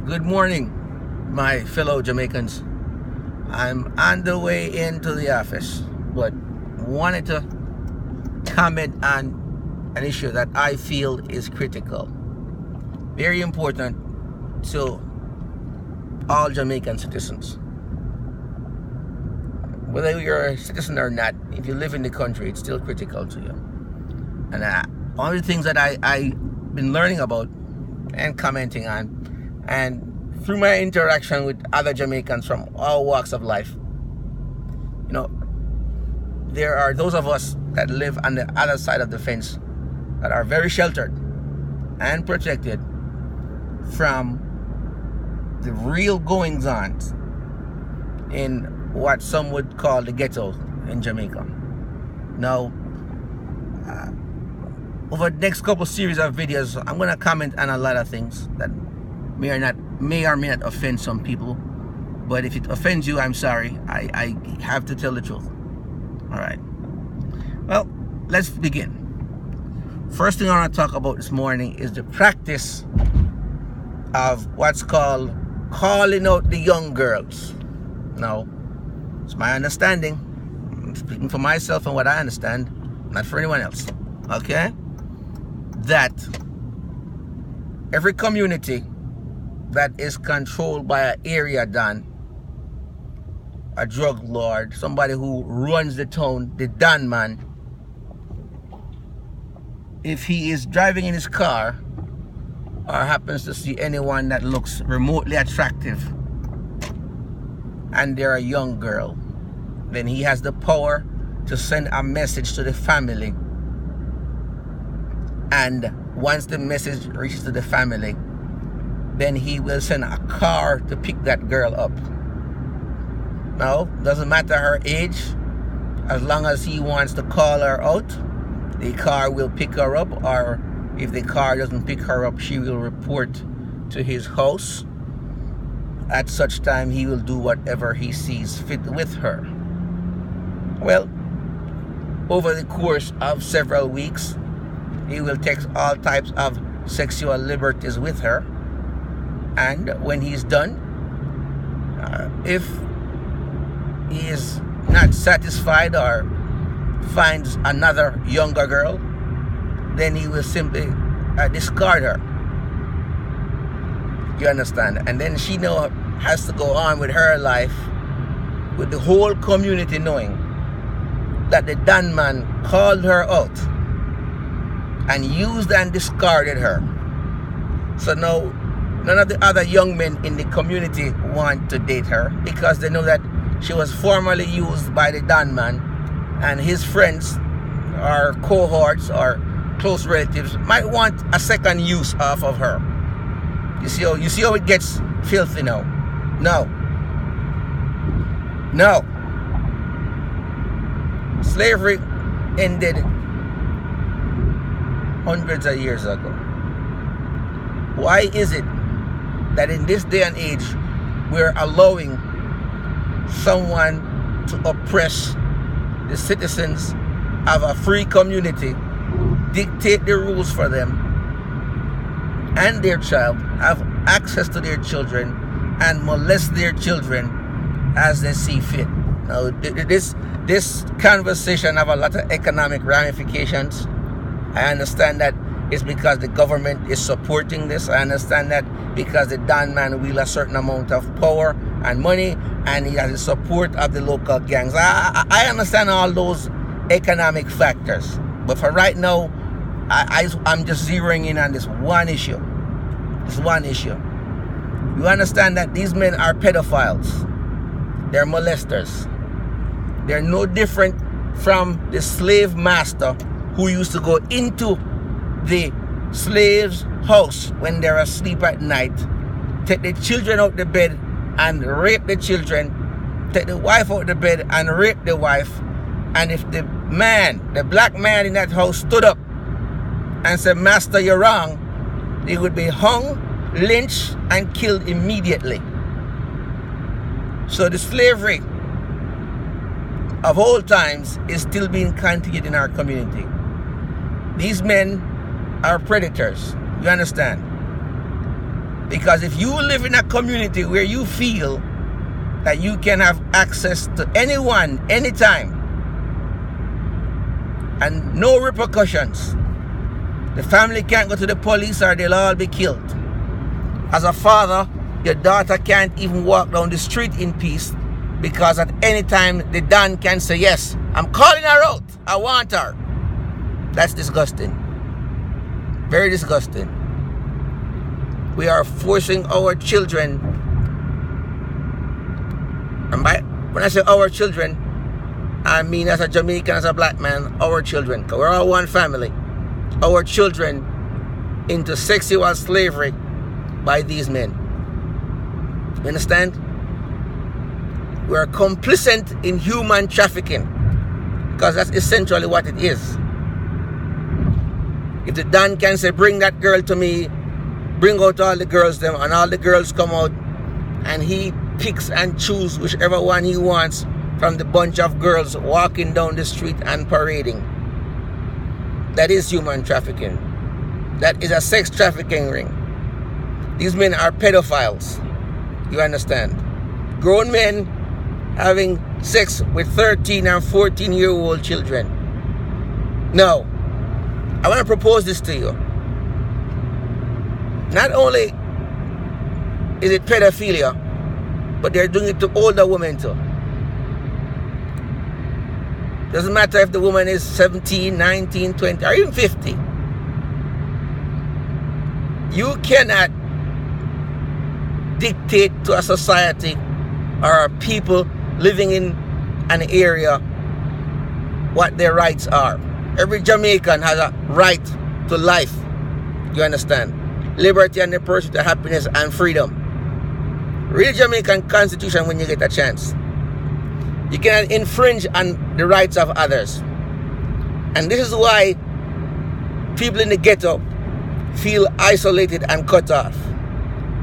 Good morning, my fellow Jamaicans. I'm on the way into the office, but wanted to comment on an issue that I feel is critical, very important to all Jamaican citizens. Whether you're a citizen or not, if you live in the country, it's still critical to you. And one of the things that I've been learning about and commenting on, and through my interaction with other Jamaicans from all walks of life, there are those of us that live on the other side of the fence that are very sheltered and protected from the real goings-on in what some would call the ghetto in Jamaica. Now, over the next couple series of videos, I'm going to comment on a lot of things that may or may not offend some people. But if it offends you, I'm sorry. I have to tell the truth. All right. Well, let's begin. First thing I want to talk about this morning is the practice of what's called calling out the young girls. Now, it's my understanding, I'm speaking for myself and what I understand, not for anyone else, okay, that every community that is controlled by an area don, a drug lord, somebody who runs the town, the don man, if he is driving in his car or happens to see anyone that looks remotely attractive and they're a young girl, then he has the power to send a message to the family. And once the message reaches to the family, then he will send a car to pick that girl up. Now, doesn't matter her age, as long as he wants to call her out, the car will pick her up, or if the car doesn't pick her up, she will report to his house. At such time, he will do whatever he sees fit with her. Well, over the course of several weeks, he will take all types of sexual liberties with her. And when he's done, if he is not satisfied or finds another younger girl, then he will simply discard her. You understand? And then she has to go on with her life with the whole community knowing that the don man called her out and used and discarded her. So now none of the other young men in the community want to date her because they know that she was formerly used by the don man, and his friends or cohorts or close relatives might want a second use off of her. You see how it gets filthy now? No. Slavery ended hundreds of years ago. Why is it that in this day and age we're allowing someone to oppress the citizens of a free community, dictate the rules for them and their child, have access to their children, and molest their children as they see fit? Now, this conversation have a lot of economic ramifications. I understand that it's because the government is supporting this. I understand that because the don man wields a certain amount of power and money, and he has the support of the local gangs. I understand all those economic factors, but for right now, I'm just zeroing in on this one issue. You understand that these men are pedophiles. They're molesters. They're no different from the slave master who used to go into the slave's house when they're asleep at night, take the children out the bed and rape the children, take the wife out the bed and rape the wife. And if the black man in that house stood up and said, "Master, you're wrong," he would be hung, lynched, and killed immediately. So the slavery of old times is still being continued in our community. These men are predators. You understand? Because if you live in a community where you feel that you can have access to anyone, anytime, and no repercussions, the family can't go to the police or they'll all be killed. As a father, your daughter can't even walk down the street in peace because at any time the Don can say, yes, I'm calling her out, I want her. That's disgusting. Very disgusting. We are forcing our children, and when I say our children, I mean as a Jamaican, as a black man, our children, because we're all one family, our children into sexual slavery by these men. You understand? We are complicit in human trafficking, because that's essentially what it is. If the Don can say, bring that girl to me, bring out all the girls them, and all the girls come out, and he picks and chooses whichever one he wants from the bunch of girls walking down the street and parading. That is human trafficking. That is a sex trafficking ring. These men are pedophiles. You understand? Grown men having sex with 13 and 14-year-old children. Now, I want to propose this to you. Not only is it pedophilia, but they're doing it to older women too. Doesn't matter if the woman is 17, 19, 20, or even 50. You cannot dictate to a society or people living in an area what their rights are. Every Jamaican has a right to life. You understand? Liberty and the pursuit of happiness and freedom. Read the Jamaican Constitution when you get a chance. You cannot infringe on the rights of others. And this is why people in the ghetto feel isolated and cut off.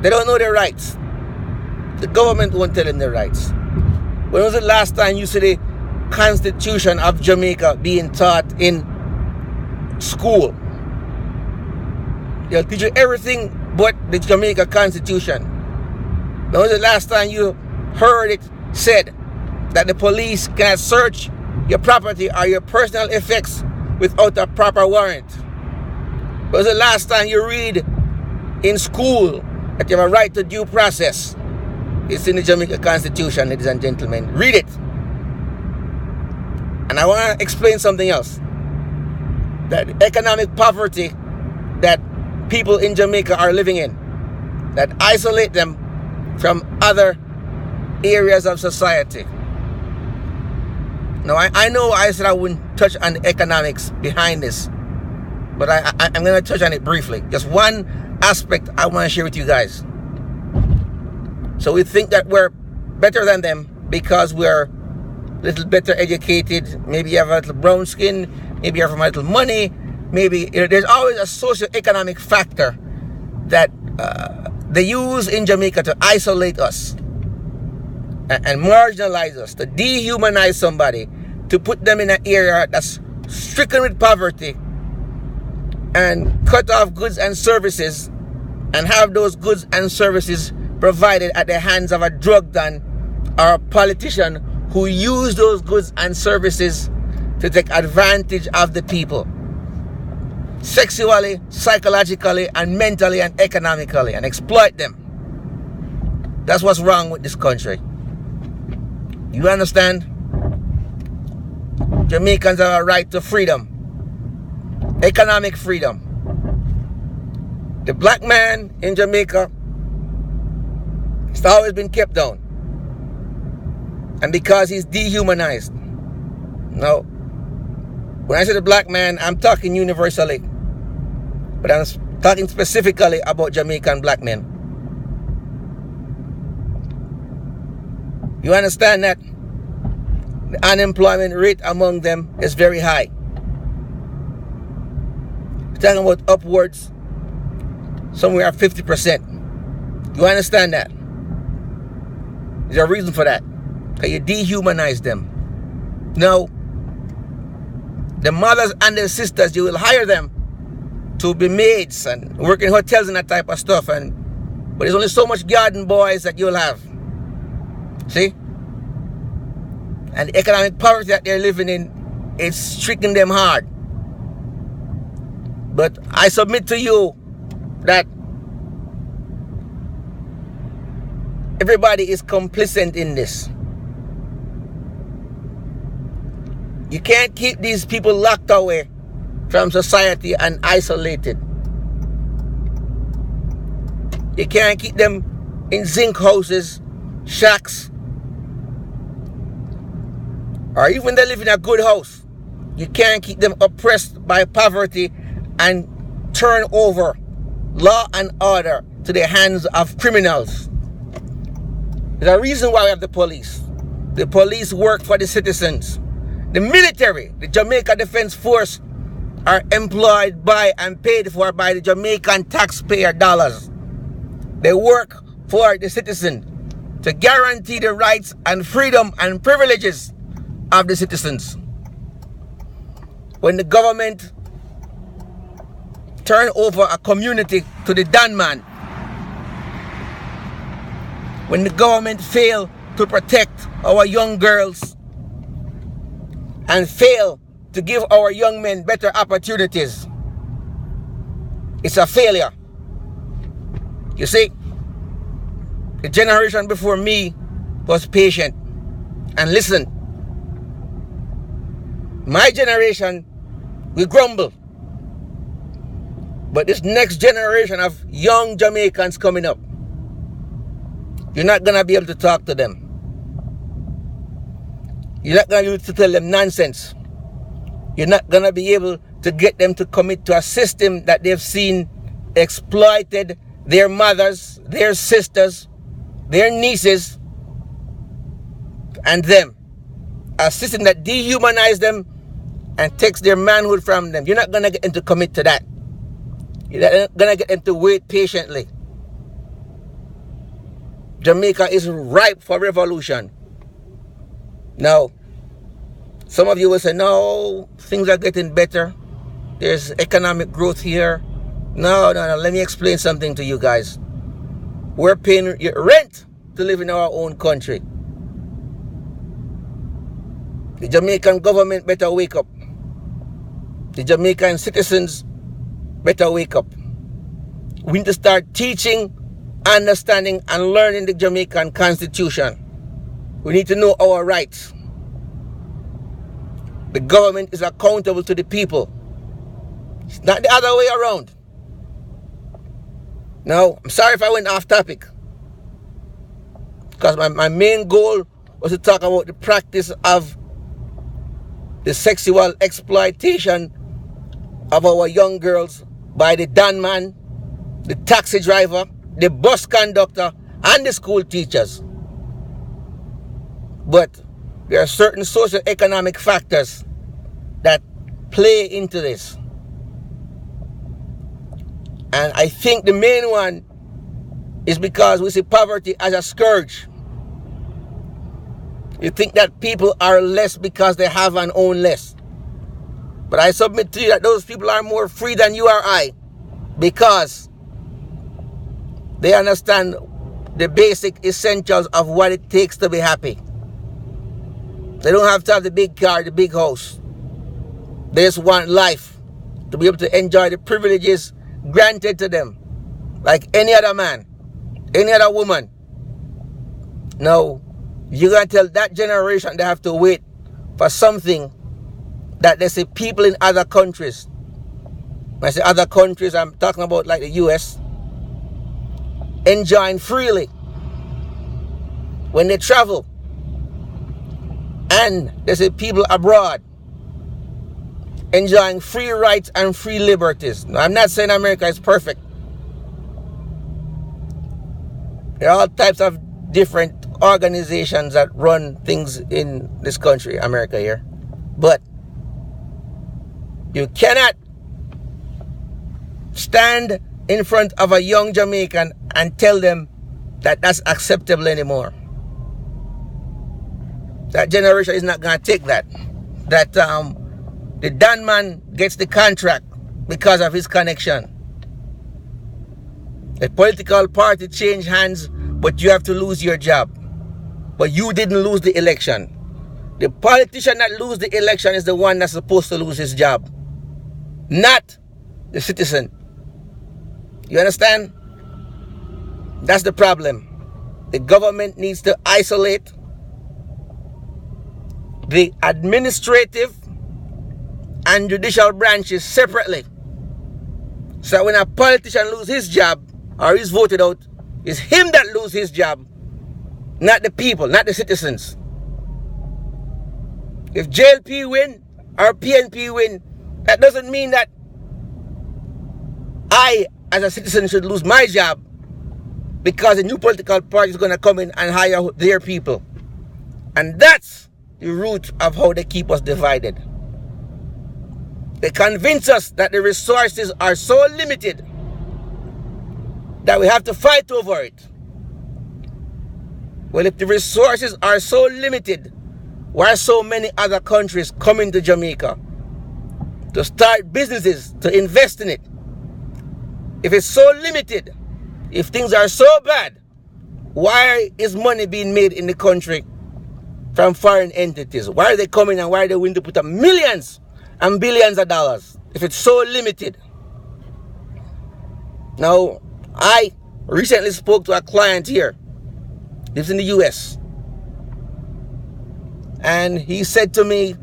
They don't know their rights. The government won't tell them their rights. When was the last time you see the Constitution of Jamaica being taught in school? They'll teach you everything but the Jamaica Constitution. When was the last time you heard it said that the police cannot search your property or your personal effects without a proper warrant? When was the last time you read in school that you have a right to due process? It's in the Jamaica Constitution, ladies and gentlemen. Read it. And I want to explain something else. That economic poverty that people in Jamaica are living in, that isolate them from other areas of society. Now, I know I said I wouldn't touch on the economics behind this, but I'm going to touch on it briefly. Just one aspect I want to share with you guys. So we think that we're better than them because we're a little better educated. Maybe you have a little brown skin. Maybe you have a little money. Maybe there's always a socio-economic factor that they use in Jamaica to isolate us and marginalize us, to dehumanize somebody, to put them in an area that's stricken with poverty and cut off goods and services and have those goods and services provided at the hands of a drug don or a politician who use those goods and services to take advantage of the people sexually, psychologically, and mentally and economically, and exploit them. That's what's wrong with this country. You understand? Jamaicans have a right to freedom, economic freedom. The black man in Jamaica has always been kept down, and because he's dehumanized. Now, when I say the black man, I'm talking universally, but I'm talking specifically about Jamaican black men. You understand that the unemployment rate among them is very high. We're talking about upwards somewhere at 50%. You understand that? There's a reason for that. Because you dehumanize them. Now, the mothers and the sisters, you will hire them to be maids and work in hotels and that type of stuff. And But there's only so much garden boys that you'll have. See? And the economic poverty that they're living in, it's striking them hard. But I submit to you that everybody is complicit in this. You can't keep these people locked away from society and isolated. You can't keep them in zinc houses, shacks, or even they live in a good house. You can't keep them oppressed by poverty and turn over law and order to the hands of criminals. There's a reason why we have the police. The police work for the citizens. The military, the Jamaica Defense Force, are employed by and paid for by the Jamaican taxpayer dollars. They work for the citizen to guarantee the rights and freedom and privileges of the citizens. When the government turn over a community to the Don man, when the government fail to protect our young girls and fail to give our young men better opportunities, it's a failure. You see, the generation before me was patient and listened. My generation, we grumble. But this next generation of young Jamaicans coming up, you're not going to be able to talk to them. You're not going to be able to tell them nonsense. You're not going to be able to get them to commit to a system that they've seen exploited their mothers, their sisters, their nieces, and them. A system that dehumanizes them and takes their manhood from them. You're not going to get them to commit to that. You're not going to get them to wait patiently. Jamaica is ripe for revolution. Now, some of you will say, no, things are getting better. There's economic growth here. No. Let me explain something to you guys. We're paying rent to live in our own country. The Jamaican government better wake up. The Jamaican citizens better wake up. We need to start teaching, understanding, and learning the Jamaican Constitution. We need to know our rights. The government is accountable to the people. It's not the other way around. Now, I'm sorry if I went off topic, because my main goal was to talk about the practice of the sexual exploitation of our young girls by the Don man, the taxi driver, the bus conductor, and the school teachers. But there are certain socio-economic factors that play into this. And I think the main one is because we see poverty as a scourge. You think that people are less because they have and own less. But I submit to you that those people are more free than you or I, because they understand the basic essentials of what it takes to be happy. They don't have to have the big car, the big house. They just want life, to be able to enjoy the privileges granted to them like any other man, any other woman. Now, you're going to tell that generation they have to wait for something that they say people in other countries, when I say other countries, I'm talking about like the US, enjoying freely when they travel. And they say people abroad enjoying free rights and free liberties. Now, I'm not saying America is perfect. There are all types of different organizations that run things in this country, America here. But you cannot stand in front of a young Jamaican and tell them that that's acceptable anymore. That generation is not going to take that. That the Don man gets the contract because of his connection. A political party change hands, but you have to lose your job. But you didn't lose the election. The politician that loses the election is the one that's supposed to lose his job, not the citizen. You understand? That's the problem. The government needs to isolate the administrative and judicial branches separately. So when a politician loses his job or is voted out, it's him that loses his job, not the people, not the citizens. If JLP win or PNP win, that doesn't mean that I, as a citizen, should lose my job because a new political party is going to come in and hire their people. And that's the root of how they keep us divided. They convince us that the resources are so limited that we have to fight over it. Well, if the resources are so limited, why are so many other countries coming to Jamaica to start businesses, to invest in it? If it's so limited, if things are so bad, why is money being made in the country from foreign entities? Why are they coming and why are they willing to put up millions and billions of dollars if it's so limited? Now, I recently spoke to a client here, lives in the US, and he said to me,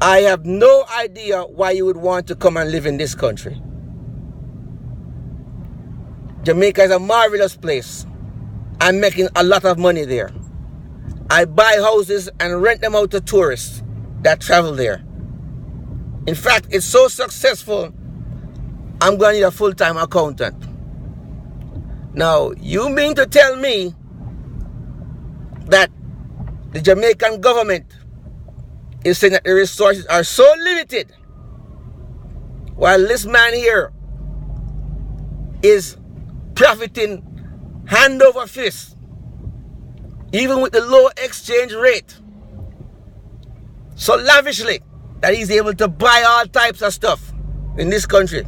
I have no idea why you would want to come and live in this country. Jamaica is a marvelous place. I'm making a lot of money there. I buy houses and rent them out to tourists that travel there. In fact, it's so successful, I'm going to need a full-time accountant. Now, you mean to tell me that the Jamaican government is saying that the resources are so limited, while this man here is profiting hand over fist, even with the low exchange rate, so lavishly that he's able to buy all types of stuff in this country,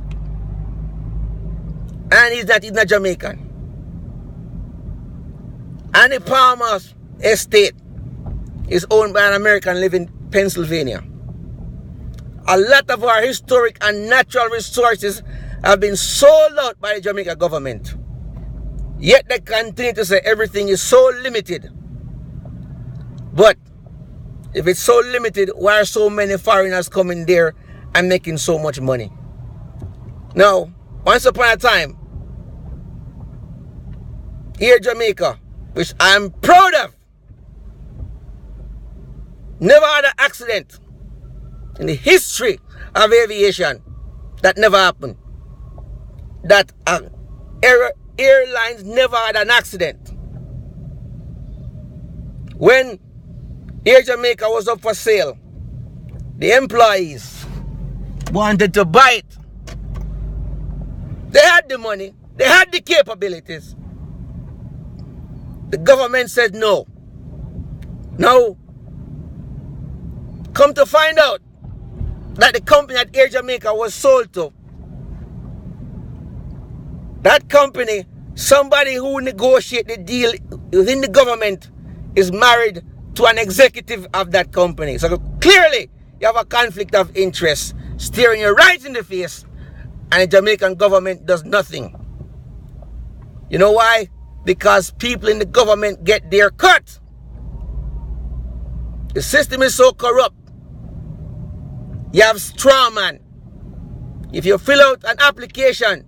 and he's not Jamaican. And the Palmer's estate is owned by an American living in Pennsylvania. A lot of our historic and natural resources have been sold out by the Jamaica government. Yet they continue to say everything is so limited. But if it's so limited, why are so many foreigners coming there and making so much money? Now, once upon a time, here in Jamaica, which I'm proud of, never had an accident in the history of aviation. That never happened. That airlines never had an accident. When Air Jamaica was up for sale, the employees wanted to buy it. They had the money, they had the capabilities. The government said no. Now, come to find out that the company that Air Jamaica was sold to, that company, somebody who negotiated the deal within the government is married to an executive of that company. So clearly, you have a conflict of interest staring you right in the face, and the Jamaican government does nothing. You know why? Because people in the government get their cut. The system is so corrupt. You have straw man. If you fill out an application,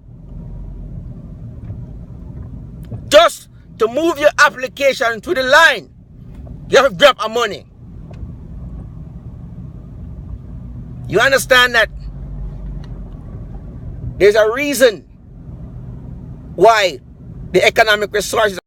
just to move your application to the line, you have to drop a money. You understand that there's a reason why the economic resources